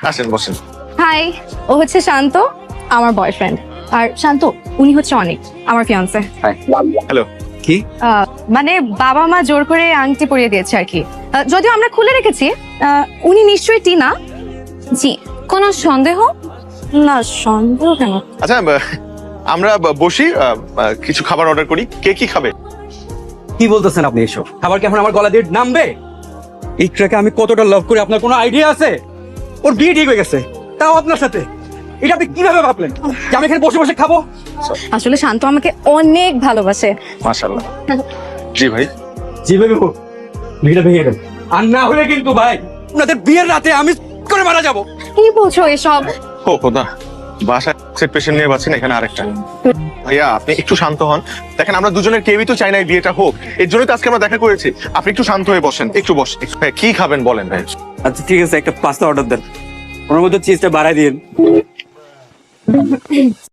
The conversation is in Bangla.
আসেন বসেন। হাই, ও হচ্ছে শান্ত, আমার বয়ফ্রেন্ড। আর শান্ত, উনি হচ্ছে অনেক, আমার ফিয়ান্সে। হ্যালো। কি? মানে বাবা মা জোর করে আংটি পরিয়ে দিয়েছে আর কি। যদিও আমরা খুলে রেখেছি। উনি নিশ্চয়ই টিনা। জি, কোনো সন্দেহ? না, সন্দেহ কেন? আচ্ছা, আমরা বসি, কিছু খাবার অর্ডার করি। কে কি খাবে? কি বলতেছেন আপনি এসব? খাবার কি এখন আমার গলা দিয়ে নামবে? ইকরাকে আমি কতটা লাভ করি আপনার কোনো আইডিয়া আছে? ওর বিয়ে ঠিক হয়ে গেছে, তাও আপনার সাথে। এটা আপনি কিভাবে ভাবলেন যে আমি এখানে বসে বসে খাবো? আসলে শান্ত আমাকে অনেক ভালোবাসে। মাশাআল্লাহ। জি ভাই। জি বাবু, বিয়েটা ভেঙে গেল। আর না হলে কিন্তু ভাই আপনাদের বিয়ের রাতে আমি করে মারা যাবো। কি বলছো এসব? ও খোদা, বাসায় সেট পেশেন্ট নিয়ে পাচ্ছি না, এখানে আরেকটা। ভাইয়া আপনি একটু শান্ত হন। দেখেন আমরা দুজনের কেউই তো চাই না এই বিয়েটা হোক, এর জন্যই তো আজকে আমরা দেখা করেছি। আপনি একটু শান্ত হয়ে বসেন, একটু বস। ভাই কি খাবেন বলেন ভাই? আচ্ছা ঠিক আছে, একটা পাস্তা অর্ডার দেন, ওর মধ্যে চিজটা বাড়াই দিন।